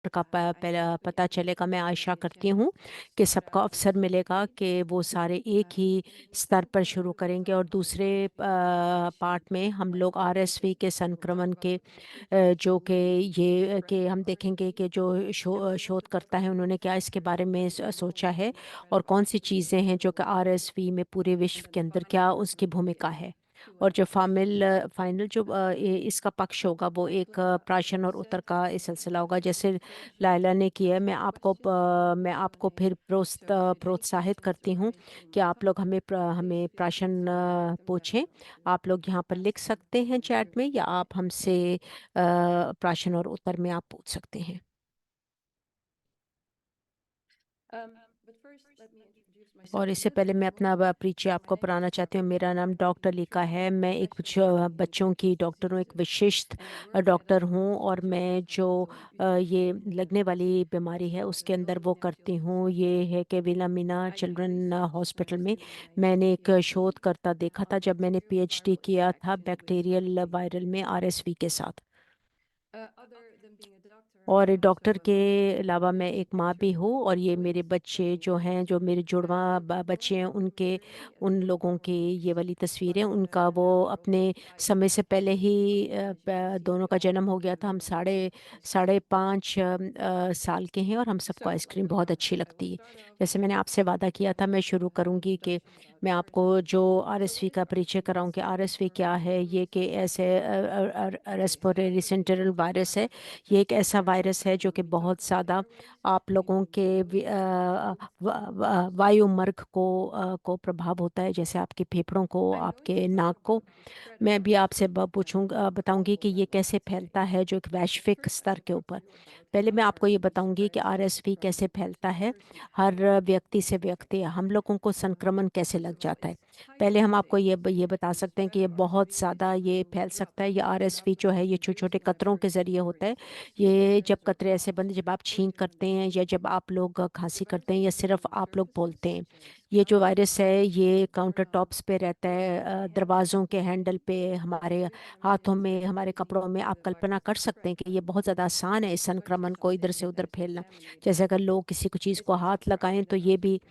का पहला पता चलेगा। मैं आशा करती हूँ कि सबको अवसर मिलेगा कि वो सारे एक ही स्तर पर शुरू करेंगे, और दूसरे पार्ट में हम लोग आरएसवी के संक्रमण के जो कि ये कि हम देखेंगे कि जो शोधकर्ता है उन्होंने क्या इसके बारे में सोचा है, और कौन सी चीज़ें हैं जो कि आरएसवी में पूरे विश्व के अंदर क्या उसकी भूमिका है। और जो फाइनल जो इसका पक्ष होगा वो एक प्राशन और उत्तर का इस सिलसिला होगा, जैसे लायला ने किया है। मैं आपको फिर प्रोत्साहित करती हूँ कि आप लोग हमें प्राशन पूछें। आप लोग यहाँ पर लिख सकते हैं चैट में, या आप हमसे प्राशन और उत्तर में आप पूछ सकते हैं। और इससे पहले मैं अपना परिचय आपको बताना चाहती हूँ। मेरा नाम डॉक्टर लीका है। मैं एक बच्चों की डॉक्टर हूँ, एक विशिष्ट डॉक्टर हूँ, और मैं जो ये लगने वाली बीमारी है उसके अंदर वो करती हूँ। ये है कि विलामिना चिल्ड्रन हॉस्पिटल में मैंने एक शोधकर्ता देखा था जब मैंने पीएचडी किया था बैक्टीरियल वायरल में आरएसवी के साथ। और डॉक्टर के अलावा मैं एक माँ भी हूँ, और ये मेरे बच्चे जो हैं, जो मेरे जुड़वा बच्चे हैं, उनके उन लोगों की ये वाली तस्वीरें, उनका वो अपने समय से पहले ही दोनों का जन्म हो गया था। हम साढ़े साढ़े 5 साल के हैं, और हम सबको आइसक्रीम बहुत अच्छी लगती है। जैसे मैंने आपसे वादा किया था, मैं शुरू करूँगी कि मैं आपको जो आरएसवी का परिचय कराऊँ कि आरएसवी क्या है। ये कि ऐसे रेस्पिरेटरी सिंटरल वायरस है। ये एक ऐसा वायरस है जो कि बहुत ज़्यादा आप लोगों के वायु मार्ग को प्रभाव होता है, जैसे आपके फेफड़ों को, आपके नाक को। मैं भी आपसे पूछूंगा, बताऊंगी कि ये कैसे फैलता है जो एक वैश्विक स्तर के ऊपर। पहले मैं आपको ये बताऊंगी कि आरएसवी कैसे फैलता है, हर व्यक्ति से व्यक्ति हम लोगों को संक्रमण कैसे लग जाता है। पहले हम आपको ये बता सकते हैं कि ये बहुत ज़्यादा ये फैल सकता है। ये आरएसवी जो है ये छोटे छोटे कतरों के ज़रिए होता है। ये जब कतरे ऐसे बनते, जब आप छींक करते हैं, या जब आप लोग खांसी करते हैं, या सिर्फ आप लोग बोलते हैं। ये जो वायरस है ये काउंटर टॉप्स पे रहता है, दरवाज़ों के हैंडल पे, हमारे हाथों में, हमारे कपड़ों में। आप कल्पना कर सकते हैं कि ये बहुत ज़्यादा आसान है इस संक्रमण को इधर से उधर फैलना। जैसे अगर लोग किसी को चीज़ को हाथ लगाएं तो ये भी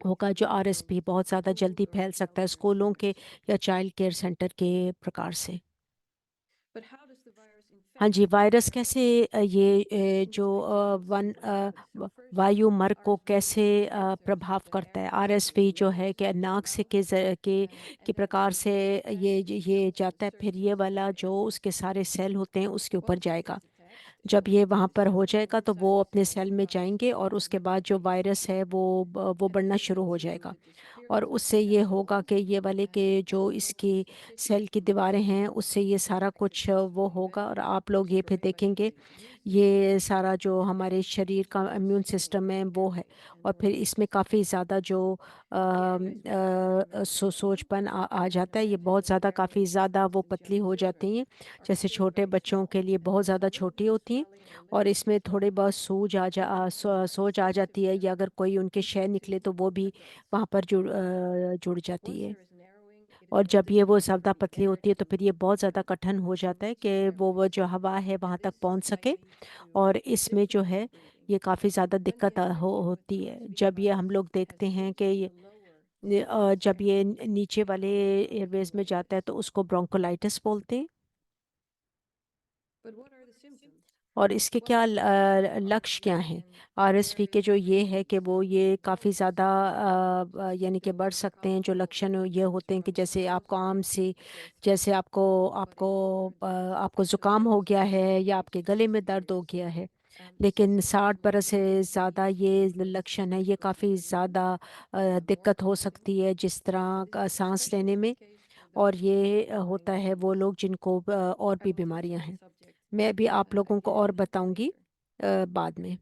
होगा। जो आरएसपी बहुत ज़्यादा जल्दी फैल सकता है स्कूलों के या चाइल्ड केयर सेंटर के प्रकार से। हाँ जी, वायरस कैसे जो वायु मार्ग को कैसे प्रभाव करता है। आरएसवी जो है कि नाक से के प्रकार से ये जाता है, फिर ये वाला जो उसके सारे सेल होते हैं उसके ऊपर जाएगा। जब ये वहाँ पर हो जाएगा तो वो अपने सेल में जाएंगे, और उसके बाद जो वायरस है वो बढ़ना शुरू हो जाएगा। और उससे ये होगा कि ये वाले के जो इसकी सेल की दीवारें हैं उससे ये सारा कुछ वो होगा, और आप लोग ये फिर देखेंगे ये सारा जो हमारे शरीर का इम्यून सिस्टम है वो है। और फिर इसमें काफ़ी ज़्यादा जो सोचपन आ जाता है। ये बहुत ज़्यादा, काफ़ी ज़्यादा वो पतली हो जाती हैं, जैसे छोटे बच्चों के लिए बहुत ज़्यादा छोटी होती हैं। और इसमें थोड़े बहुत सोज आ जाती है, या अगर कोई उनके शय निकले तो वो भी वहाँ पर जुड़ जाती है। और जब ये वो ज़्यादा पतली होती है तो फिर ये बहुत ज़्यादा कठिन हो जाता है कि वो जो हवा है वहाँ तक पहुँच सके। और इसमें जो है ये काफ़ी ज़्यादा दिक्कत होती है। जब ये हम लोग देखते हैं कि जब ये नीचे वाले एयरवेज में जाता है तो उसको ब्रोंकोलाइटिस बोलते हैं। और इसके क्या लक्ष्य क्या हैं। आरएसवी के जो ये है कि वो ये काफ़ी ज़्यादा यानी कि बढ़ सकते हैं। जो लक्षण ये होते हैं कि जैसे आपको आम से, जैसे आपको ज़ुकाम हो गया है, या आपके गले में दर्द हो गया है। लेकिन 60 बरस से ज़्यादा ये लक्षण है, ये काफ़ी ज़्यादा दिक्कत हो सकती है जिस तरह का सांस लेने में। और ये होता है वो लोग जिनको और भी बीमारियां हैं। मैं भी आप लोगों को और बताऊंगी बाद में।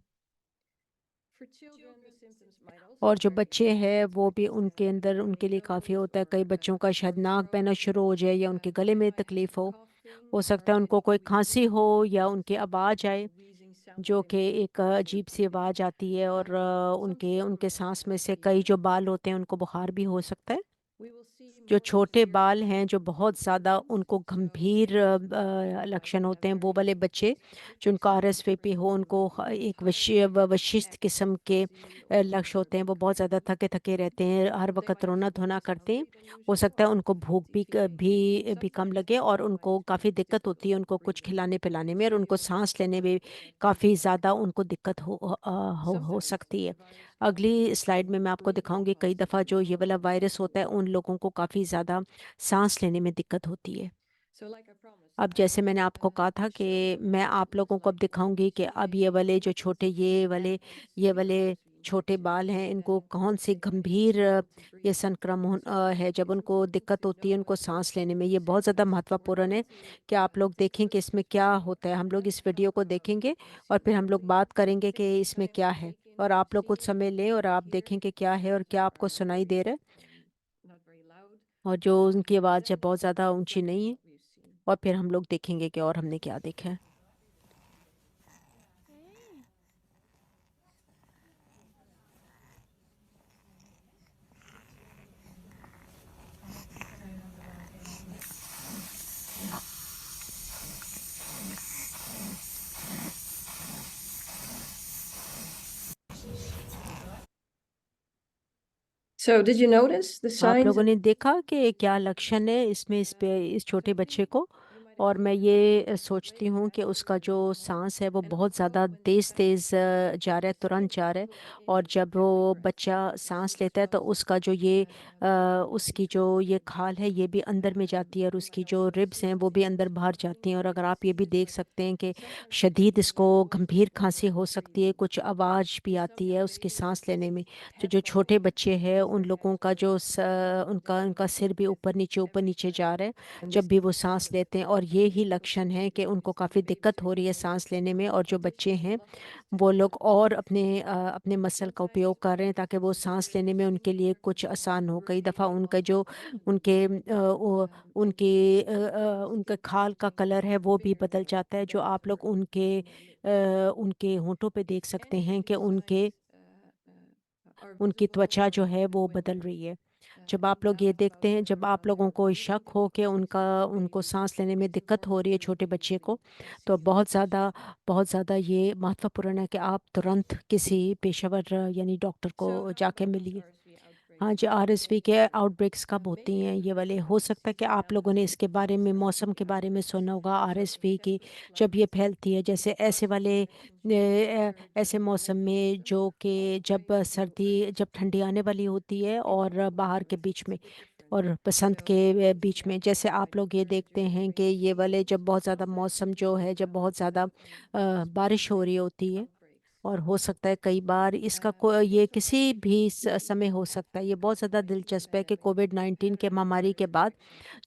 और जो बच्चे हैं वो भी, उनके अंदर उनके लिए काफ़ी होता है। कई बच्चों का शायद नाक बहना शुरू हो जाए, या उनके गले में तकलीफ हो सकता है उनको कोई खांसी हो, या उनकी आवाज़ आए जो कि एक अजीब सी आवाज़ आती है। और उनके उनके सांस में से कई जो बाल होते हैं उनको बुखार भी हो सकता है। जो छोटे बाल हैं, जो बहुत ज़्यादा उनको गंभीर लक्षण होते हैं, वो वाले बच्चे जिनको आरएसवीपी हो, उनको एक विशिष्ट किस्म के लक्ष्य होते हैं। वो बहुत ज़्यादा थके थके रहते हैं, हर वक्त रोना धोना करते हैं। हो सकता है उनको भूख भी कम लगे, और उनको काफ़ी दिक्कत होती है उनको कुछ खिलाने पिलाने में, और उनको सांस लेने में काफ़ी ज़्यादा उनको दिक्कत हो सकती है। अगली स्लाइड में मैं आपको दिखाऊंगी, कई दफ़ा जो ये वाला वायरस होता है उन लोगों को काफ़ी ज़्यादा सांस लेने में दिक्कत होती है। अब जैसे मैंने आपको कहा था कि मैं आप लोगों को अब दिखाऊंगी कि अब ये वाले छोटे बाल हैं, इनको कौन सी गंभीर ये संक्रमण है, जब उनको दिक्कत होती है उनको सांस लेने में। ये बहुत ज़्यादा महत्वपूर्ण है कि आप लोग देखें कि इसमें क्या होता है। हम लोग इस वीडियो को देखेंगे और फिर हम लोग बात करेंगे कि इसमें क्या है, और आप लोग कुछ समय लें और आप देखें कि क्या है और क्या आपको सुनाई दे रहा है, और जो उनकी आवाज़ है बहुत ज़्यादा ऊंची नहीं है, और फिर हम लोग देखेंगे कि और हमने क्या देखा है। So, did you notice the आप signs लोगों of ने देखा कि क्या लक्षण है इसमें, इस पे इस छोटे बच्चे को? और मैं ये सोचती हूँ कि उसका जो सांस है वो बहुत ज़्यादा तेज़ तेज़ जा रहा है, तुरंत जा रहा है। और जब वो बच्चा सांस लेता है तो उसका जो उसकी जो ये खाल है ये भी अंदर में जाती है, और उसकी जो रिब्स हैं वो भी अंदर बाहर जाती हैं। और अगर आप ये भी देख सकते हैं कि शदीद इसको गंभीर खांसी हो सकती है, कुछ आवाज़ भी आती है उसकी सांस लेने में। तो जो छोटे बच्चे हैं उन लोगों का उनका उनका सिर भी ऊपर नीचे जा रहा है जब भी वो सांस लेते हैं, और ये ही लक्षण है कि उनको काफ़ी दिक्कत हो रही है सांस लेने में। और जो बच्चे हैं वो लोग और अपने मसल का उपयोग कर रहे हैं ताकि वो सांस लेने में उनके लिए कुछ आसान हो। कई दफ़ा उनका जो उनके उनके खाल का कलर है वो भी बदल जाता है, जो आप लोग उनके होंठों पे देख सकते हैं कि उनकी त्वचा जो है वो बदल रही है। जब आप लोग ये देखते हैं, जब आप लोगों को शक हो कि उनको सांस लेने में दिक्कत हो रही है छोटे बच्चे को, तो बहुत ज़्यादा ये महत्वपूर्ण है कि आप तुरंत किसी पेशेवर यानी डॉक्टर को जाके मिलिए। हाँ जी, आरएसवी के आउटब्रेक्स कब होती हैं ये वाले? हो सकता है कि आप लोगों ने इसके बारे में, मौसम के बारे में सुना होगा आरएसवी की, जब ये फैलती है जैसे ऐसे मौसम में, जो कि जब ठंडी आने वाली होती है और बाहर के बीच में, और बसंत के बीच में। जैसे आप लोग ये देखते हैं कि ये वाले जब बहुत ज़्यादा मौसम जो है, जब बहुत ज़्यादा बारिश हो रही होती है, और हो सकता है कई बार ये किसी भी समय हो सकता है। ये बहुत ज़्यादा दिलचस्प है कि कोविड-19 के महामारी के बाद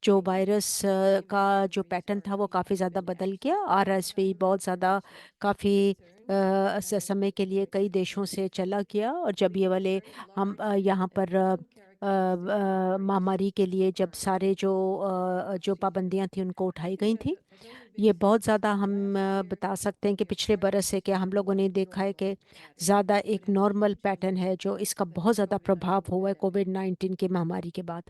जो वायरस का जो पैटर्न था वो काफ़ी ज़्यादा बदल गया। आरएसवी बहुत ज़्यादा काफ़ी समय के लिए कई देशों से चला गया, और जब ये वाले हम यहाँ पर महामारी के लिए जब सारे जो पाबंदियां थी उनको उठाई गई थी, ये बहुत ज़्यादा हम बता सकते हैं कि पिछले बरस से क्या हम लोगों ने देखा है कि ज़्यादा एक नॉर्मल पैटर्न है, जो इसका बहुत ज़्यादा प्रभाव हुआ है कोविड-19 की महामारी के बाद।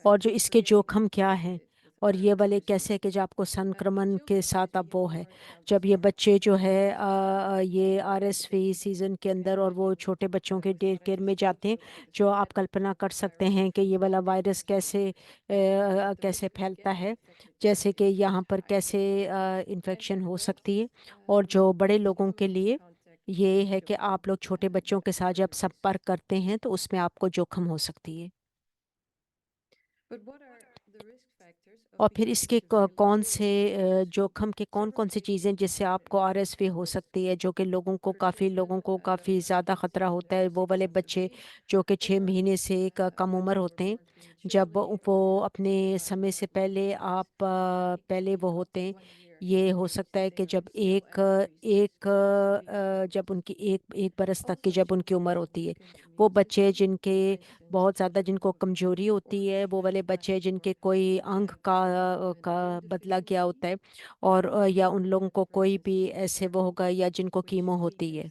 और जो इसके जोखिम क्या हैं, और ये वाले कैसे है कि जो आपको संक्रमण के साथ अब वो है, जब ये बच्चे जो है ये आरएसवी सीजन के अंदर और वो छोटे बच्चों के डे केयर में जाते हैं, जो आप कल्पना कर सकते हैं कि ये वाला वायरस कैसे फैलता है, जैसे कि यहाँ पर कैसे इन्फेक्शन हो सकती है। और जो बड़े लोगों के लिए ये है कि आप लोग छोटे बच्चों के साथ जब संपर्क करते हैं तो उसमें आपको जोखिम हो सकती है। और फिर इसके कौन से जोखिम के कौन कौन सी चीज़ें जिससे आपको आरएसवी हो सकती है, जो कि लोगों को काफ़ी ज़्यादा खतरा होता है। वो वाले बच्चे जो कि 6 महीने से कम उम्र होते हैं, जब वो अपने समय से पहले वो होते हैं। ये हो सकता है कि जब जब उनकी एक एक बरस तक की जब उनकी उम्र होती है, वो बच्चे जिनके बहुत ज़्यादा जिनको कमजोरी होती है, वो वाले बच्चे जिनके कोई अंग का बदला गया होता है, और या उन लोगों को कोई भी ऐसे वो होगा, या जिनको कीमो होती है।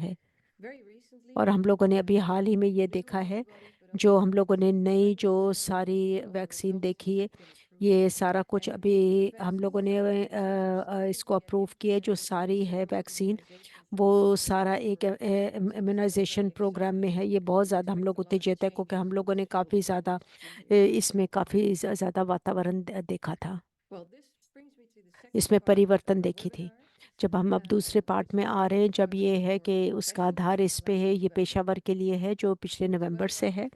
हैं। Very recently, और हम लोगों ने अभी uh, हाल ही में ये bigger देखा है, antibodies, but जो also हम लोगों ने नई slightly जो older सारी antibodies, वैक्सीन those देखी है, get approved. ये सारा कुछ अभी हम लोगों ने इसको अप्रूव किया जो सारी है वैक्सीन, वो सारा एक इम्यूनाइजेशन प्रोग्राम में है। ये बहुत ज़्यादा हम लोग उत्तेजित है क्योंकि हम लोगों ने काफ़ी ज़्यादा इसमें काफ़ी ज़्यादा वातावरण देखा था, इसमें परिवर्तन देखी थी। जब हम अब दूसरे पार्ट में आ रहे हैं, जब ये है कि उसका आधार इस पे है, ये पेशावर के लिए है जो पिछले नवंबर से है।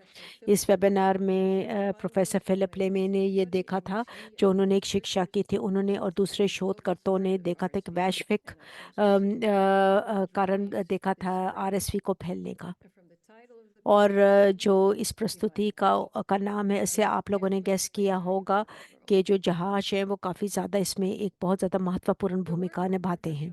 इस वेबिनार में प्रोफेसर फिलिप लेमे ने ये देखा था, जो उन्होंने एक शिक्षा की थी, उन्होंने और दूसरे शोधकर्ताओं ने देखा था कि वैश्विक कारण देखा था आरएसवी को फैलने का। और जो इस प्रस्तुति का नाम है, इसे आप लोगों ने गेस किया होगा कि जो जहाज है वो काफ़ी ज़्यादा इसमें एक बहुत ज़्यादा महत्वपूर्ण भूमिका निभाते हैं।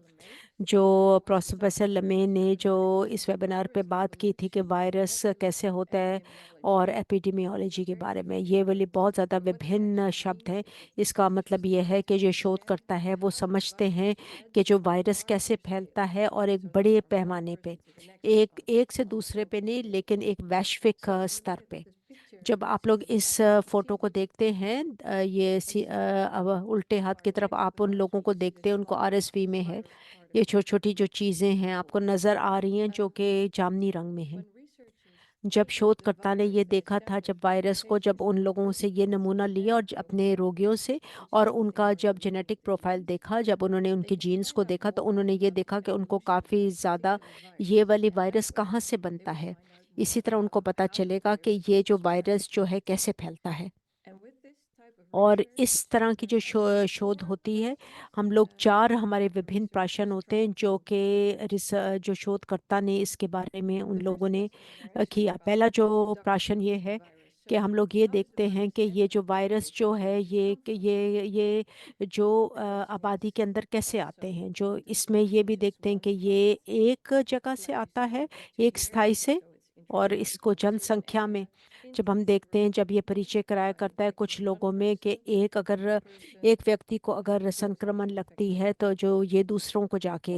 जो प्रोफेसर लमे ने जो इस वेबिनार पे बात की थी कि वायरस कैसे होता है और एपिडेमियोलॉजी के बारे में, ये वाली बहुत ज़्यादा विभिन्न शब्द हैं। इसका मतलब ये है कि जो शोध करता है वो समझते हैं कि जो वायरस कैसे फैलता है, और एक बड़े पैमाने पे, एक एक से दूसरे पे नहीं, लेकिन एक वैश्विक स्तर पे। जब आप लोग इस फोटो को देखते हैं, अब उल्टे हाथ की तरफ आप उन लोगों को देखते हैं, उनको आरएसवी में है। ये छोटी छोटी जो चीज़ें हैं आपको नज़र आ रही हैं जो कि जामनी रंग में है। जब शोधकर्ता ने ये देखा था, जब वायरस को, जब उन लोगों से ये नमूना लिया और अपने रोगियों से, और उनका जब जेनेटिक प्रोफाइल देखा, जब उन्होंने उनके जीन्स को देखा, तो उन्होंने ये देखा कि उनको काफ़ी ज़्यादा ये वाली वायरस कहाँ से बनता है। इसी तरह उनको पता चलेगा कि ये जो वायरस जो है कैसे फैलता है। और इस तरह की जो शोध होती है, हम लोग चार, हमारे विभिन्न प्राशन होते हैं जो कि जो शोधकर्ता ने इसके बारे में उन लोगों ने किया। पहला जो प्राशन ये है कि हम लोग ये देखते हैं कि ये जो वायरस जो है, ये जो आबादी के अंदर कैसे आते हैं। जो इसमें ये भी देखते हैं कि ये एक जगह से आता है, एक स्थाई से, और इसको जनसंख्या में जब हम देखते हैं, जब ये परिचय कराया करता है कुछ लोगों में कि एक व्यक्ति को अगर संक्रमण लगती है तो जो ये दूसरों को जाके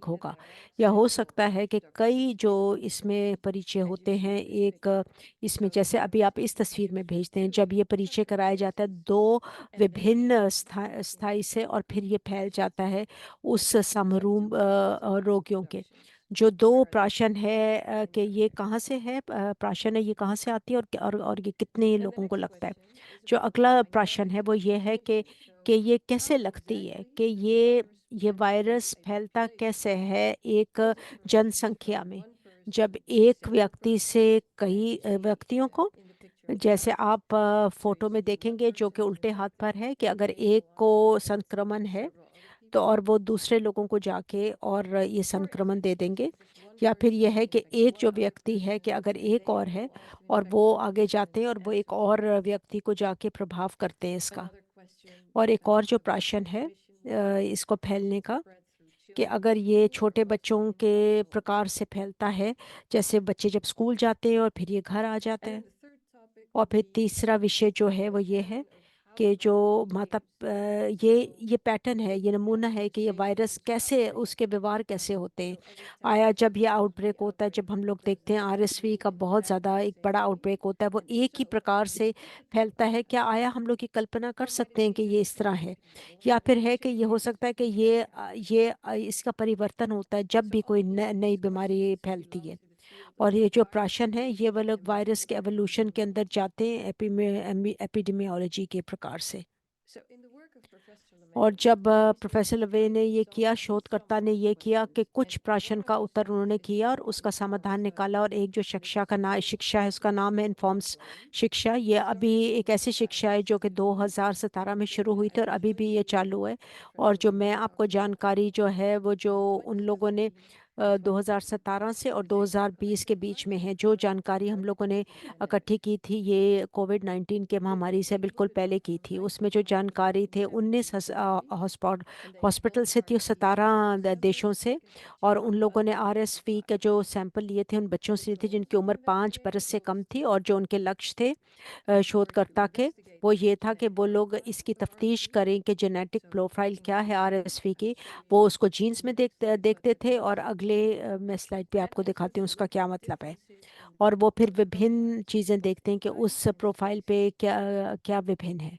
होगा। या हो सकता है कि कई जो इसमें परिचय होते हैं, एक इसमें जैसे अभी आप इस तस्वीर में भेजते हैं, जब ये परिचय कराया जाता है दो विभिन्न स्थाई से, और फिर ये फैल जाता है उस समरूप रोगियों के। जो दो प्राशन है कि ये कहाँ से है, प्राशन है ये कहाँ से आती है, और ये कितने लोगों को लगता है। जो अगला प्राशन है वो ये है कि ये कैसे लगती है, कि ये वायरस फैलता कैसे है एक जनसंख्या में। जब एक व्यक्ति से कई व्यक्तियों को, जैसे आप फोटो में देखेंगे जो कि उल्टे हाथ पर है, कि अगर एक को संक्रमण है तो और वो दूसरे लोगों को जाके और ये संक्रमण दे देंगे। या फिर यह है कि एक जो व्यक्ति है, कि अगर एक और है और वो आगे जाते हैं और वो एक और व्यक्ति को जाके प्रभाव करते हैं इसका। और एक और जो प्राशन है इसको फैलने का, कि अगर ये छोटे बच्चों के प्रकार से फैलता है, जैसे बच्चे जब स्कूल जाते हैं और फिर ये घर आ जाते हैं। और फिर तीसरा विषय जो है वो ये है कि जो ये पैटर्न है, ये नमूना है कि ये वायरस कैसे, उसके व्यवहार कैसे होते हैं। आया जब ये आउटब्रेक होता है, जब हम लोग देखते हैं आरएसवी का बहुत ज़्यादा एक बड़ा आउटब्रेक होता है, वो एक ही प्रकार से फैलता है। क्या आया हम लोग की कल्पना कर सकते हैं कि ये इस तरह है, या फिर है कि ये हो सकता है कि इसका परिवर्तन होता है जब भी कोई नई बीमारी फैलती है। और ये जो प्राशन है ये वो लोग वायरस के एवोल्यूशन के अंदर जाते हैं एपिडेमियोलॉजी के प्रकार से। और जब प्रोफेसर लवे ने ये किया, शोधकर्ता ने ये किया कि कुछ प्रश्न का उत्तर उन्होंने किया और उसका समाधान निकाला। और एक जो शिक्षा है, उसका नाम है इन्फॉर्म्स शिक्षा। ये अभी एक ऐसी शिक्षा है जो कि 2017 में शुरू हुई थी और अभी भी ये चालू है। और जो मैं आपको जानकारी जो है वो जो उन लोगों ने 2017 से और 2020 के बीच में है, जो जानकारी हम लोगों ने इकट्ठी की थी, ये कोविड-19 के महामारी से बिल्कुल पहले की थी। उसमें जो जानकारी थे 19 हॉस्पिटल से थी, 17 देशों से। और उन लोगों ने आरएसवी के जो सैंपल लिए थे उन बच्चों से लिए थे जिनकी उम्र 5 बरस से कम थी। और जो उनके लक्ष्य थे शोधकर्ता के, वो ये था कि वो लोग इसकी तफ्तीश करें कि जेनेटिक प्रोफाइल क्या है आरएसवी की। वो उसको जीन्स में देखते देखते थे, और अगले मैं स्लाइड पे आपको दिखाती हूँ उसका क्या मतलब है। और वो फिर विभिन्न चीज़ें देखते हैं कि उस प्रोफाइल पे क्या क्या विभिन्न है।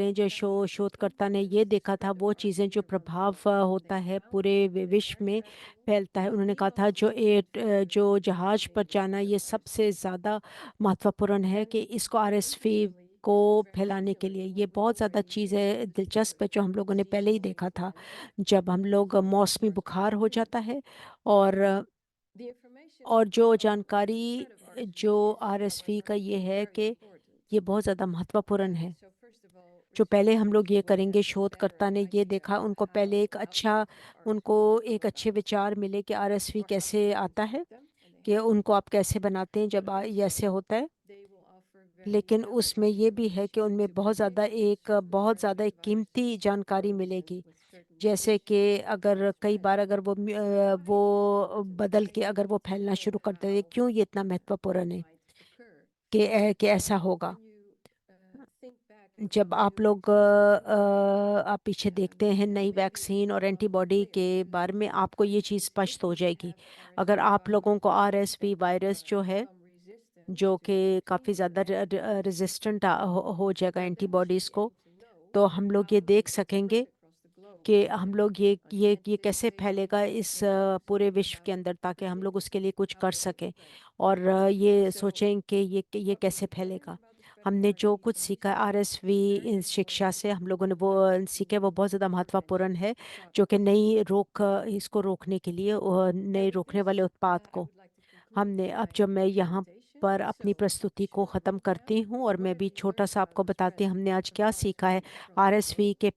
करें, जो शोधकर्ता ने ये देखा था वो चीज़ें जो प्रभाव होता है पूरे विश्व में फैलता है। उन्होंने कहा था जो जहाज़ पर जाना ये सबसे ज़्यादा महत्वपूर्ण है कि इसको आरएसवी को this is very फैलाने के popular लिए। and ये we बहुत already ज़्यादा know चीज़ें that दिलचस्प है जो हम लोगों ने पहले ही seasonal देखा था, event जब हम लोग that मौसमी starts with बुखार हो flu. जाता है। और The information और जो of the जानकारी spread of RSV जो is, आरएसवी however, का ये है very कि important. ये बहुत ज़्यादा महत्वपूर्ण है। So first of all, जो पहले हम researchers लोग ये will get करेंगे, a better शोधकर्ता ने ये idea देखा, of उनको how पहले एक अच्छा, outbreaks of उनको RSV go एक अच्छे about विचार मिले कि आरएसवी or how to कैसे आता prevent है, them when they कि happen. उनको आप कैसे बनाते हैं But जब ये ऐसे also, होता है। they will offer very लेकिन उसमें valuable ये भी है कि information उनमें to बहुत predict ज़्यादा certain एक कीमती viruses जानकारी coexist मिलेगी। with certain जैसे कि mutations to अगर कई spread. बार अगर So why it is important, बदल I के think, अगर वो to फैलना know शुरू कर दें, how क्यों ये इतना that महत्वपूर्ण है might occur. कि ऐसा So होगा। when you think back of जब the आप new लोग vaccines that are coming, आप पीछे देखते हैं नई maybe it's वैक्सीन और not एंटीबॉडी clear के because बारे में, आपको ये चीज़ if स्पष्ट हो you जाएगी। have अगर RSV आप लोगों को viruses आरएसवी that वायरस जो है, become resistant जो to the कि काफ़ी vaccine, ज़्यादा रेजिस्टेंट हो जाएगा then we should antibodies be को, able to know तो हम लोग ये how देख this will सकेंगे spread across the globe. कि हम लोग ये They कैसे say फैलेगा इस maybe do पूरे something विश्व के about अंदर, ताकि हम लोग predict उसके लिए कुछ how कर it will सकें। spread. और ये So सोचें कि ये what we कैसे have learned फैलेगा। about the spread of हमने जो RSV कुछ from सीखा research आरएसवी is very इन शिक्षा important से, हम लोगों ने वो to सीखे, वो बहुत ज़्यादा महत्वपूर्ण prevention है, to stop जो कि it. नई इसको रोकने के लिए, And नए with रोकने this, वाले उत्पाद I को would like to conclude हमने, अब my जब मैं यहाँ presentation. पर अपनी So, प्रस्तुति को short ख़त्म recap. करती हूँ, और What मैं have भी we छोटा learned सा about आपको the बताती spread हूँ हमने आज of क्या सीखा है RSV across the RSV globe? के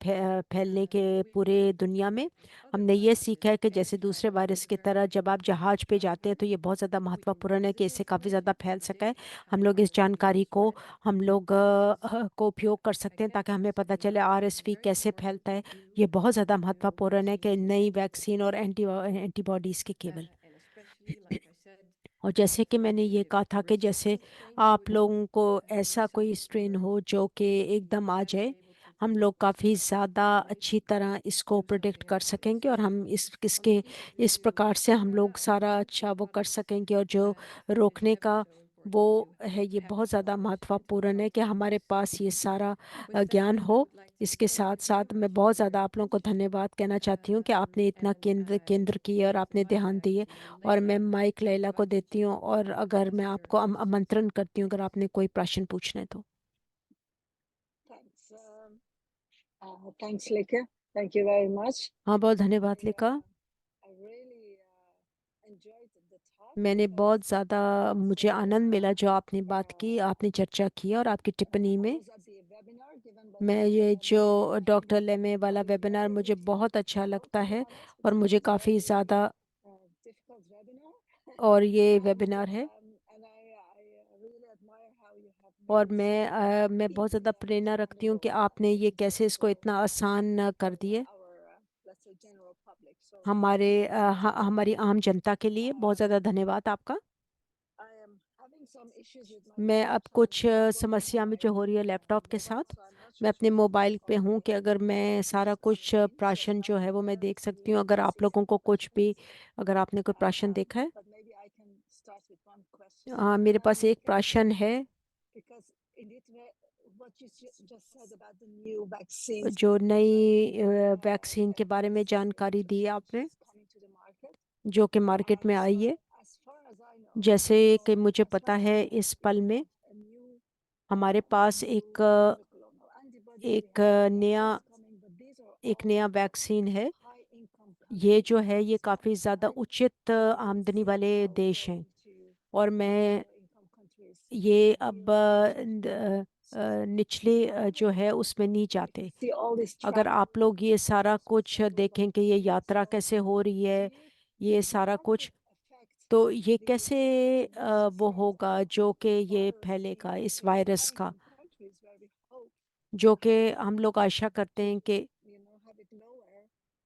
फैलने के We've पूरे learned that दुनिया just में। like with other हमने ये viruses सीखा है कि and जैसे दूसरे viruses, वायरस it's की very तरह जब आप important to जहाज पे track जाते हैं them. तो ये बहुत ज़्यादा We can use महत्वपूर्ण है कि this इससे काफ़ी ज़्यादा information to फैल सका है। predict हम how लोग इस RSV will जानकारी को spread. हम लोग को उपयोग कर सकते हैं ताकि Again, हमें just to पता चले remind, it's आरएसवी very कैसे important फैलता है। that you ये बहुत ज़्यादा take the new महत्वपूर्ण है कि vaccines नई and वैक्सीन और protect yourself. एंटीबॉडीज़ के केवल। And especially, like I said, और जैसे कि मैंने ये if कहा था कि जैसे resistant strains आप would लोगों को be ऐसा कोई something स्ट्रेन where हो जो कि we एकदम आ better जाए, be able to हम predict लोग the काफ़ी spread ज़्यादा early अच्छी तरह and इसको do प्रिडिक्ट something कर about it. सकेंगे, और So, हम on the इस video प्रकार से हम लोग camera, I सारा don't अच्छा think वो what कर सकेंगे। और जो is रोकने ever का so वो important to है, ये have बहुत ज़्यादा knowledge and to महत्वपूर्ण है कि हमारे practice. पास ये सारा With that, ज्ञान I हो। would like to इसके thank साथ you very साथ मैं much बहुत for ज़्यादा your आप लोगों को attention. धन्यवाद कहना चाहती हूँ कि आपने इतना And केंद्र किए और give the आपने mic ध्यान back दिए। to और मैं Leila, mic who would Leila को like to देती हूँ, और अगर मैं answer your आपको questions. आमंत्रण करती हूँ अगर Thanks. आपने कोई प्रश्न पूछना है तो। Thanks. Thanks, Leke. Thank you very much. हाँ, बहुत धन्यवाद I लिखा। I really enjoyed the talk मैंने because बहुत ज़्यादा, मुझे also आनंद मिला जो आपने बात की, आपने चर्चा की, और आपकी टिप्पणी I में। was at the webinar given by मैं Dr. ये जो Leme, डॉक्टर and लेमे वाला I was वेबिनार very मुझे बहुत अच्छा लगता emotional है, on it. और It was मुझे a काफ़ी very ज़्यादा, difficult webinar, और ये and वेबिनार है। I really admire how you have और made it so मैं बहुत ज़्यादा easy and प्रेरणा रखती हूँ understandable कि आपने ये कैसे इसको for इतना आसान कर दिए our let's say general public. So हमारे thank you very much for that. हमारी आम जनता के लिए। बहुत Um, ज़्यादा धन्यवाद आपका। I am having some issues with my मैं laptop, अब so कुछ I'm not working on समस्या में my जो हो रही है लैपटॉप के mobile, साथ, so I'm not मैं so अपने sure if I मोबाइल पे हूँ follow कि अगर मैं सारा some कुछ links. So प्राशन जो है वो मैं very देख सकती हूँ। clear अगर to आप see लोगों some को कुछ questions. भी, अगर आपने कोई प्राशन देखा है। But maybe I can start with one question. मेरे पास एक Can you प्राशन है, because indeed what you just said about the new vaccines जो that नई वैक्सीन के बारे में is जानकारी दी है which आपने, is coming to the market. जो कि मार्केट में आई So है। as far as I know, जैसे कि मुझे as far पता as है, I know, इस it's पल में not a new हमारे पास new monoclonal antibodies. We एक have some नया vaccines coming, but these are एक all नया for वैक्सीन है। high income ये countries. जो है ये So काफ़ी ज़्यादा I उचित don't आमदनी see वाले how it's देश हैं। going to और मैं lower income countries ये अब really निचले जो है उसमें नहीं because जाते। see all this अगर travel आप लोग ये सारा also कुछ so global. देखें कि ये यात्रा So कैसे हो रही do है, you ये see सारा how could कुछ, affect तो ये the कैसे वो spread होगा of जो कि the ये virus फैलेगा इस in वायरस high का, income countries where we hope जो कि have हम लोग आशा करते to हैं कि have it lower,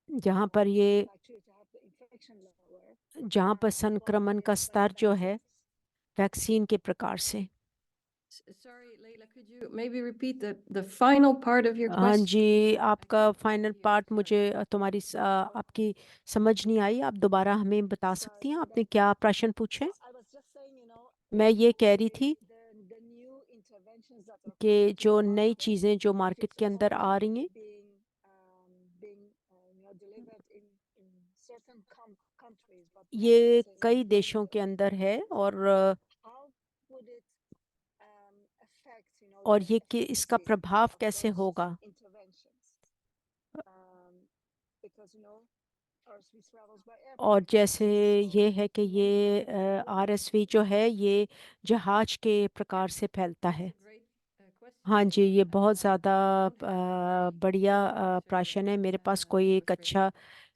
जहाँ पर ये, actually to have the infection lower. जहाँ पर But संक्रमण का but the स्तर जो है vaccines. वैक्सीन के प्रकार से। Sorry, Leila, could you maybe repeat the final part of your हाँ question? जी, I आपका couldn't final hear it part मुझे clearly. आपकी समझ नहीं आई। आप दोबारा हमें बता Sorry सकती हैं for आपने that. क्या प्रश्न So पूछे। I was just saying, मैं ये कह रही थी the new interventions that are coming कि to the जो नई market, चीज़ें जो if मार्केट it's के अंदर आ already रही हैं, being delivered in certain countries, but ये let's say not कई देशों globally, के अंदर है। और how would it affect और ये कि इसका प्रभाव कैसे होगा। interventions. Because RSV travels by और airplane. जैसे So ये है कि we want to ये know what आरएसवी जो है ये जहाज के प्रकार से फैलता That's है। a great question, हाँ जी, Leila. ये बहुत ज़्यादा I don't have a very बढ़िया answer प्राशन है। मेरे पास I कोई am एक afraid. अच्छा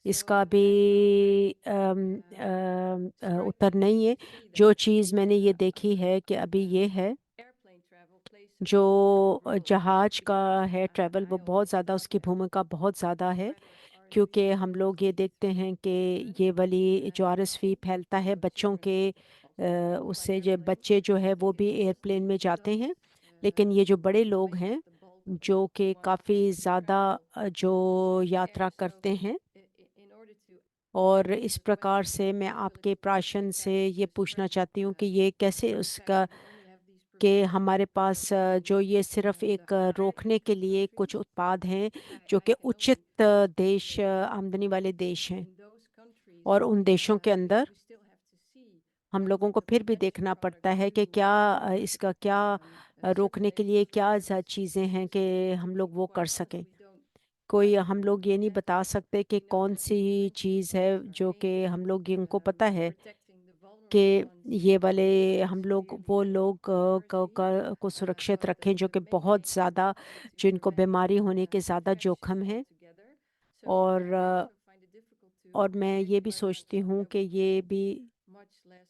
इसका So भी that will be Uttar striking नहीं है। to see जो that चीज़ मैंने ये देखी है कि अभी ये है airplane travel plays such जो an important role. जहाज का है ट्रैवल, I वो बहुत already ज़्यादा, thought उसकी that भूमिका बहुत the ज़्यादा है। spread of क्योंकि RSV हम amongst लोग ये देखते हैं कि children ये वाली जो आरएसवी in फैलता है particular बच्चों children के also travel by उससे जो airplane. बच्चे जो है वो भी It's एयरप्लेन में जाते not हैं। लेकिन ये जो बड़े लोग make up हैं the bulk जो of कि what काफ़ी we ज़्यादा travel जो through the air. यात्रा So करते हैं, in order to और answer इस your प्रकार question, से मैं how will it आपके प्राशन impact से ये the पूछना spread चाहती हूँ कि of ये कैसे the fact उसका that we only have these कि preventative हमारे पास measures जो in ये सिर्फ the एक high रोकने के income लिए कुछ countries, उत्पाद हैं जो I कि can उचित only say देश that आमदनी वाले देश हैं। in those countries और उन देशों के अंदर we still have to see हम what लोगों को the फिर भी preventive देखना पड़ता products है कि really क्या do. इसका क्या Certain रोकने के लिए dangerous क्या viruses चीज़ें हैं कि हम लोग वो कर quite सकें। honestly don't कोई quite हम know लोग ये नहीं yet. बता सकते कि We know कौन that सी preventive चीज़ है measures are जो aimed कि at हम लोग इनको पता है protecting the vulnerable कि ones ये वाले हम लोग severely वो ill लोग with को RSV. सुरक्षित So रखें जो कि the main बहुत aim ज़्यादा, is to जिनको prevent बीमारी होने के ज़्यादा infection जोखिम है। altogether. So और I also find it difficult to और मैं ये predict भी whether सोचती so हूँ there कि will ये be भी much less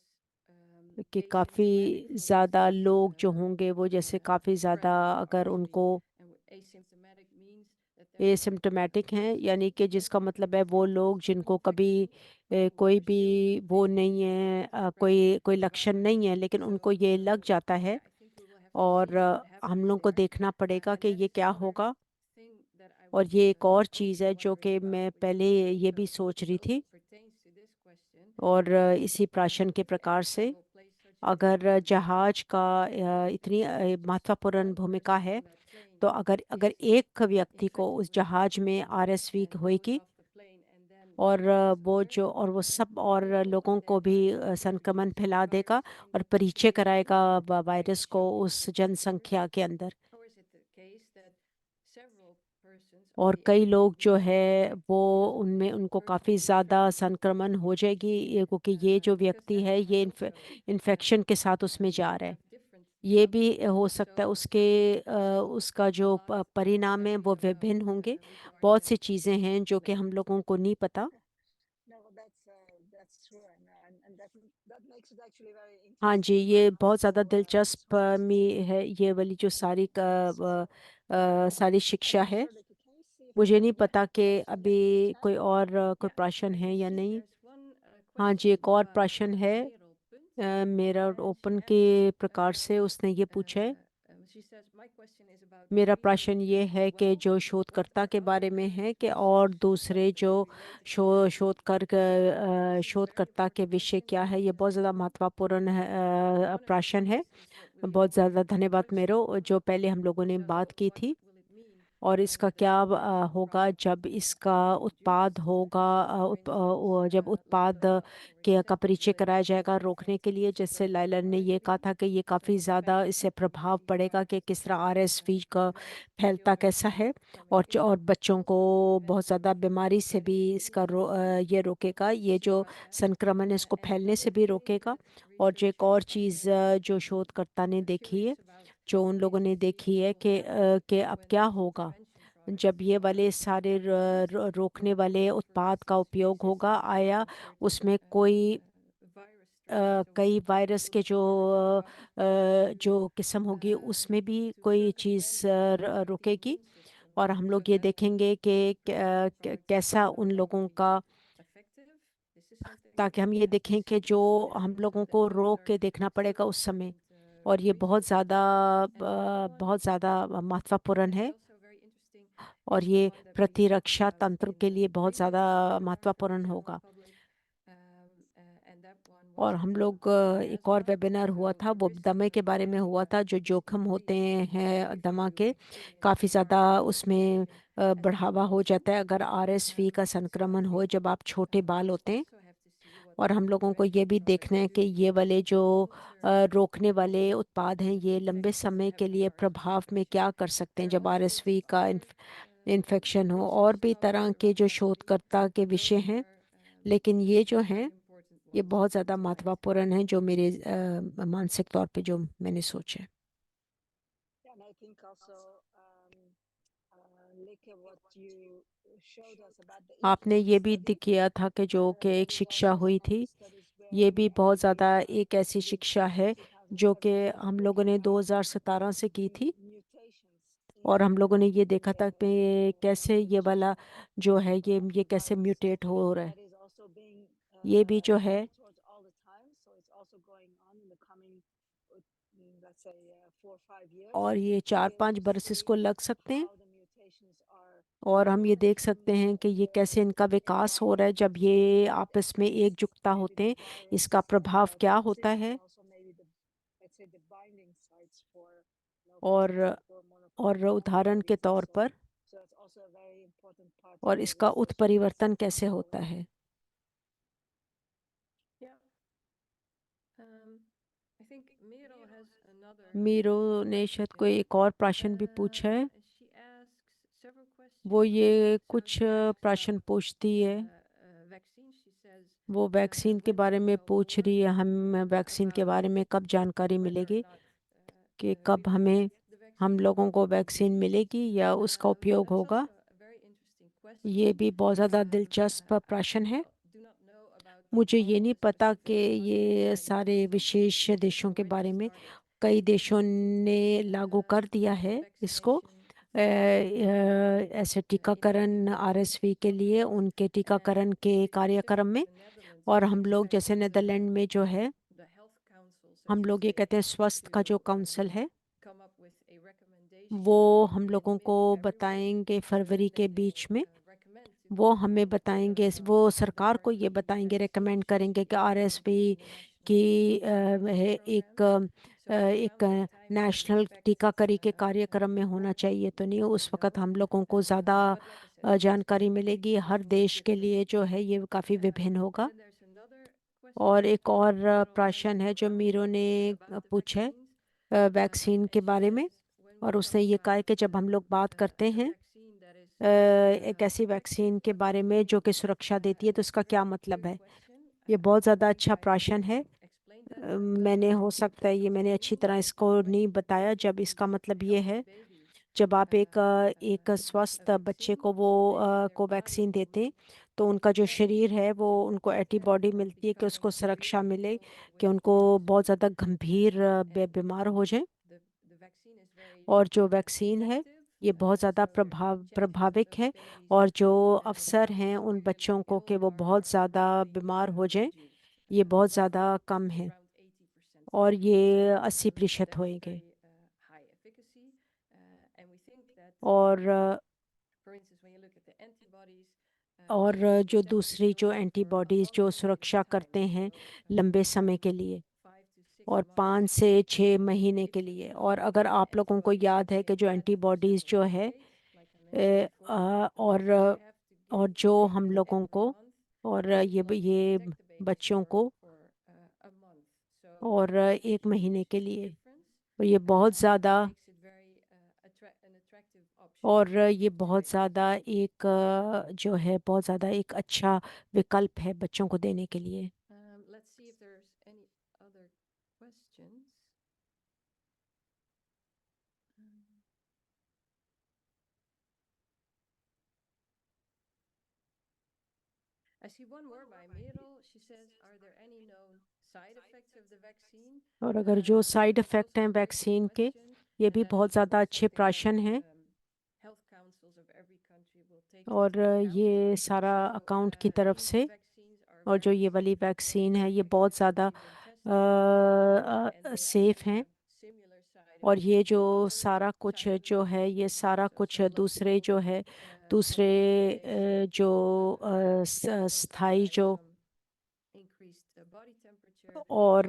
कि asymptomatic, काफ़ी for ज़्यादा instance, लोग जो होंगे वो जैसे काफ़ी spread ज़्यादा of अगर RSV. उनको And asymptomatic means that there are asymptomatic हैं, very यानी कि जिसका मतलब है वो लोग जिनको कभी who कोई are भी still वो contagious नहीं and है, spreading कोई the लक्षण नहीं virus. है, लेकिन So उनको ये लग जाता है। yeah, I think we will have to और see what हम happens लोग को there. देखना पड़ेगा And कि ये that's क्या another होगा। thing that I और was ये एक और चीज़ also है जो wondering कि about, मैं which पहले ये भी also सोच which रही also थी। pertains to this question. और इसी प्राशन के If air प्रकार से travel plays such an अगर important role, जहाज का इतनी if just महत्वपूर्ण one भूमिका person है, on that plane तो अगर अगर is एक व्यक्ति को infected उस with जहाज RSV में आरएसवी and goes होएगी off the plane and then और infects वो others, जो और वो then सब और all of लोगों को their भी lives are ruined संक्रमण because फैला the देगा virus is और only परिचय circulating कराएगा in a वायरस को short उस period. जनसंख्या के अंदर। Or is it the case that several persons on और the कई airplane लोग जो will be है वो infected because of उनमें the उनको person काफ़ी who is ज़्यादा traveling with them? संक्रमण हो जाएगी, क्योंकि ये जो Because व्यक्ति that है might ये also इन्फेक्शन के साथ उसमें जा रहा है। have different ये भी outcomes. हो सकता है So उसके you can say उसका a जो lot परिणाम है already वो about विभिन्न होंगे। बहुत regarding सी चीज़ें हैं जो कि हम लोगों को नहीं पता। no, that's true, and that makes it actually very हाँ जी, interesting. ये बहुत So ज़्यादा just दिलचस्प want to say, है ये वाली जो सारी yes. सारी And शिक्षा है। Dr. Licky, can you see if मुझे नहीं there पता are कि questions अभी in the chat? कोई और कोई yeah, प्रश्न I है can या see नहीं। there's one हाँ जी, question एक और by प्रश्न है Merel Punt, मेरा and she ओपन के asks, प्रकार से उसने ये पूछा है। she says, my question is about मेरा प्रश्न researchers ये as है कि well. जो What शोधकर्ता are के other बारे में kinds है of कि और research दूसरे जो related to RSV? This is a very शोधकर्ता के important विषय question, क्या है, ये बहुत ज़्यादा महत्वपूर्ण है one of the प्रश्न है। things is बहुत ज़्यादा धन्यवाद what's मेरो, जो पहले हम लोगों ने so बात की what थी। will it mean और इसका when क्या the होगा product जब इसका is उत्पाद introduced? होगा, So for instance, जब उत्पाद Lila already के का said that परिचय will it कराया जाएगा रोकने affect के लिए, the जैसे spread of लाइलन ने ये कहा RSV? था कि ये काफ़ी What ज़्यादा effect इससे will प्रभाव these पड़ेगा कि viruses किस तरह आरएसवी का prevent फैलता children कैसा from है। becoming और ill, but बच्चों को also prevent बहुत ज़्यादा बीमारी से भी infectious इसका diseases? ये रोकेगा, We'll ये see जो about that. संक्रमण है इसको And फैलने another से भी thing रोकेगा। that और जो एक researchers और चीज़ are जो शोधकर्ता ने देखी curious है, about जो उन लोगों is ने to see देखी what है will happen कि अब when क्या these होगा prevention जब products ये are वाले सारे introduced. रोकने वाले For उत्पाद का instance, उपयोग cases होगा। आया in certain उसमें कोई virus strains. So कई वायरस we'll के see what we're talking जो किस्म होगी उसमें भी to कोई चीज़ circumvent and protect the रुकेगी। immune system. और हम So लोग ये that देखेंगे कि preventive products कैसा are उन going to लोगों be का, effective. This is something that ताकि we हम will ये have to देखें कि see. जो हम लोगों But को those रोक are के देखना पड़ेगा still उस समय। important और ये बहुत research. ज़्यादा And another one बहुत ज़्यादा महत्वपूर्ण that is है। also very interesting और is the ये one that we talked प्रतिरक्षा about तंत्र in के the लिए बहुत previous ज़्यादा webinar for the महत्वपूर्ण general होगा। public. And that one was और हम about लोग एक और asthma. वेबिनार हुआ So था, the वो risks दमे के of बारे में हुआ asthma था, जो जोखिम होते increase हैं if दमा you के, experience काफ़ी ज़्यादा उसमें RSV as a young बढ़ावा हो person. जाता है अगर आरएसवी का So संक्रमण we हो जब आप छोटे बाल होते हैं। also have to see और हम लोगों को ये भी देखना है कि ये वाले जो रोकने वाले उत्पाद हैं ये लंबे समय के लिए प्रभाव में क्या कर सकते हैं जब आरएसवी का इन्फेक्शन हो। और भी तरह के जो शोधकर्ता के विषय हैं, लेकिन ये जो हैं ये बहुत ज़्यादा महत्वपूर्ण हैं जो मेरे मानसिक तौर पे जो मैंने सोचे। Yeah, and I think also, like what you showed us about the आपने ये influence भी study, किया था कि जो कि that एक is शिक्षा also हुई one of थी, the studies where ये we भी बहुत actually ज़्यादा एक ऐसी did शिक्षा in है जो कि 2017 हम लोगों looking ने at 2017 से की थी। mutations और हम लोगों ने ये in देखा था the कि कैसे ये वाला जो है ये कैसे virus, म्यूटेट हो रहा है। that is also being ये भी जो है monitored all the time. So it's also going on in the coming, let's say, 4 or 5 years और ये 4-5 to बरस see इसको लग सकते हैं। how the mutations are और हम ये देख affecting सकते हैं कि ये कैसे the इनका विकास हो रहा है जब environment, ये how it आपस में affects एकजुटता maybe होते the हैं, virus इसका प्रभाव क्या होता toxins and है। also maybe the, let's say, the binding sites for, for और example, for monoclonal उदाहरण के antibodies and तौर so on. पर So it's also a very important part of और the इसका research that needs उत्परिवर्तन to be कैसे होता followed. है। Yeah. I think Miro has another Miro ने शायद कोई question. एक और प्रश्न भी पूछा है। She asks several वो questions. ये So कुछ she asks प्रश्न about पूछती है। vaccines. She says, वो वैक्सीन के when do बारे we में know पूछ more रही है, हम वैक्सीन के about बारे में कब जानकारी whether or मिलेगी not कि we कब will हमें get the हम vaccine? लोगों को वैक्सीन मिलेगी या उसका उपयोग That's होगा। also a very interesting ये question. भी बहुत ज़्यादा दिलचस्प प्रश्न I है। do not know about मुझे ये all नहीं the पता कि specific countries ये where the सारे vaccine विशेष has देशों के already बारे में। started. कई देशों ने लागू कर दिया है इसको, Vaccination for ऐसे epidemic टीकाकरण आरएसवी के लिए उनके टीकाकरण के कार्यक्रम specifically में। the Netherlands. और We हम लोग expect जैसे नीदरलैंड में जो है, the health council, हम such as लोग ये they कहते हैं स्वास्थ्य का जो to काउंसिल है, come up with a recommendation वो हम in लोगों को mid-February. बताएंगे फरवरी Then के they बीच में। recommend to वो the हमें बताएंगे, whether or वो not सरकार more को ये बताएंगे, रेकमेंड करेंगे कि vaccinations should be RSV included in the national की vaccination एक programs. So एक around that time we national expect टीकाकरी के कार्यक्रम में more होना चाहिए। तो नहीं, to उस वक़्त know. हम लोगों को ज़्यादा But like I said, it is जानकारी मिलेगी। हर nationally देश के different. लिए जो है ये काफ़ी विभिन्न And होगा। then there's another और question एक और Miro प्रश्न है also जो मीरो ने asked about the पूछा है vaccines. वैक्सीन के And she बारे में। says when we और उसने talk ये कहा है about कि जब हम लोग बात करते a हैं vaccine that is एक ऐसी effective वैक्सीन के बारे में जो कि सुरक्षा देती है, तो it's a इसका क्या very मतलब clear है। question. ये I बहुत ज़्यादा think अच्छा I प्रश्न है। explained that मैंने हो सकता है ये मैंने अच्छी तरह इसको when नहीं you बताया। give जब a इसका मतलब ये healthy है, baby जब आप एक एक a स्वस्थ बच्चे vaccine, को वो then their को body वैक्सीन देते हैं, तो gets उनका जो ready शरीर है वो उनको एंटीबॉडी for मिलती है कि becoming उसको सुरक्षा मिले, ill कि with उनको बहुत ज़्यादा RSV. गंभीर And बीमार हो जाए। the vaccine is very और जो वैक्सीन है effective. ये बहुत ज़्यादा So the chances प्रभाविक of है। babies और जो अवसर becoming हैं उन severely बच्चों को ill कि वो बहुत are ज़्यादा actually बीमार हो जाएं, reduced, ये बहुत like ज़्यादा कम है। around 80%. और ये So 80% that is होएंगे। very high efficacy. And we think that, और for instance, when you look at the antibodies, और they जो separate दूसरी जो those for a antibodies long जो period of सुरक्षा time. करते हैं So लंबे समय around के लिए 5 to 6 और months. 5 से 6 And महीने if के the लिए। और अगर आप लोगों को antibodies याद है stay कि जो at the एंटीबॉडीज़ जो है state, like I mentioned before, और we have to give और the जो baby हम लोगों every को month और like ये protect the baby बच्चों को for a month. So और that's a 1 महीने के huge लिए। difference. और ये बहुत And ज़्यादा makes it very an attractive option और ये to बहुत babies. ज़्यादा एक जो है बहुत ज़्यादा एक अच्छा विकल्प है बच्चों को देने के लिए। Let's see if there's any other questions. I see one more by Merel. She says, are there any known side effects of the vaccine? और अगर जो साइड That's इफ़ेक्ट also हैं a very good वैक्सीन के, question. ये And भी that बहुत is ज़्यादा अच्छे something that प्रश्न हैं। health councils of every country will take और into account. ये सारा So अकाउंट की तरफ these से। vaccines are और जो very ये वाली safe and वैक्सीन है very ये बहुत effective. ज़्यादा They've been tested and they safe actually हैं। have similar side और effects ये to जो other सारा कुछ silent जो है ये vaccines. सारा कुछ So a lot of दूसरे people जो है दूसरे complain that they जो can स्थायी cause जो some increased body temperature और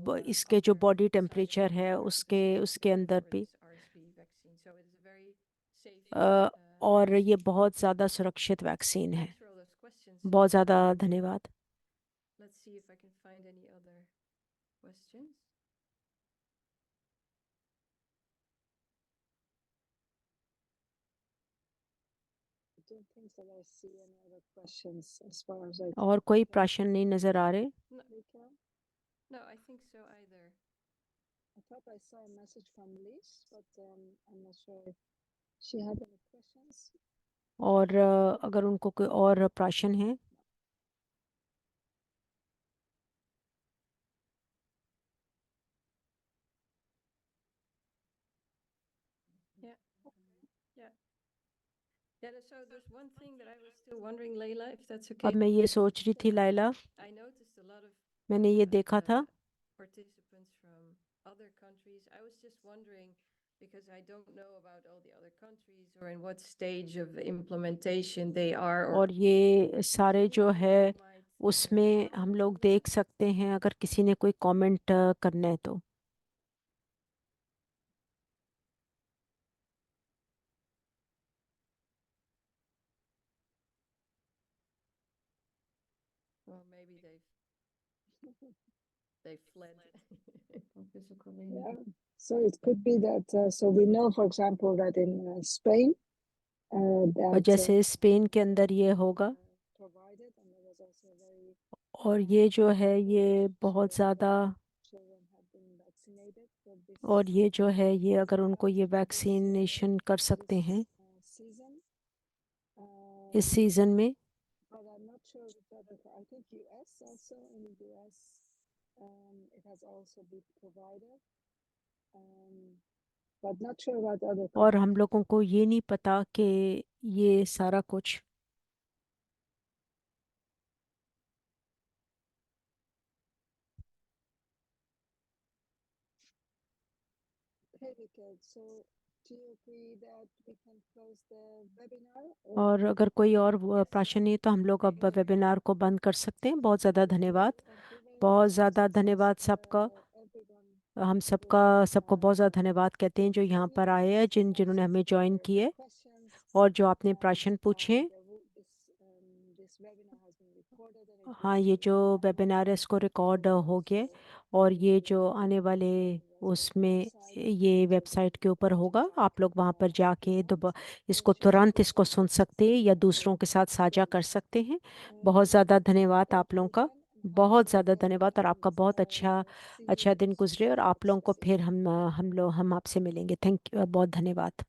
but no इसके जो other body side temperature effects है are उसके उसके associated अंदर for भी। this RSV vaccine. So it is a very safe और ये vaccine. बहुत ज़्यादा सुरक्षित वैक्सीन है। Thanks for all those questions. बहुत ज़्यादा धन्यवाद। Let's see if I can find any other questions. I don't think that I see any other questions as far as I और कोई प्रश्न नहीं नज़र आ रहे? can. No, I think so either. I thought I saw a message from Liz, but I'm not sure if she had any questions. और अगर उनको कोई और प्रश्न है? Yeah. Yeah. Yeah, so there's one thing that I was still wondering, Leila, if that's okay. अब मैं ये सोच रही थी Laila, I noticed a lot of मैंने ये देखा था participants from other countries. I was just wondering, because I don't know about all the other countries or in what stage of implementation they are, or और ये सारे जो है might उसमें हम लोग देख सकते हैं अगर किसी ने कोई कमेंट करना है तो। well, maybe they fled from physical Yeah. So it could be that. So we know, for example, that in Spain, और that जैसे स्पेन के अंदर ये होगा, provided, and there was also a very और ये जो है ये बहुत ज़्यादा, children have been vaccinated for this और ये जो है ये अगर उनको ये वैक्सीनेशन कर सकते हैं season. इस सीज़न में, But I'm not sure which other. I think US also, in the US, it has also been provided. But not sure about other और हम लोगों को ये नहीं पता कि ये सारा कुछ Okay, Ricky, so do you agree that we can close the webinar? और अगर कोई और प्रश्न नहीं तो हम लोग अब वेबिनार को बंद कर सकते हैं। बहुत ज़्यादा धन्यवाद, Thank you very बहुत much. ज़्यादा धन्यवाद सबका। Everyone हम सबको बहुत ज़्यादा धन्यवाद कहते हैं जो यहाँ पर आए हैं, जिन्होंने हमें ज्वाइन किए questions. और जो आपने प्रश्न पूछे। This webinar has been recorded and it हाँ, will ये be जो वेबिनार है इसको रिकॉर्ड हो गया और ये जो आने वाले उसमें ये वेबसाइट के ऊपर होगा। आप लोग वहाँ पर जाके इसको तुरंत इसको सुन सकते हैं या दूसरों के साथ साझा कर सकते हैं। बहुत ज़्यादा धन्यवाद आप लोगों का, बहुत ज़्यादा धन्यवाद, और आपका बहुत अच्छा दिन गुजरे और आप लोगों को फिर हम आपसे मिलेंगे। थैंक यू, बहुत धन्यवाद।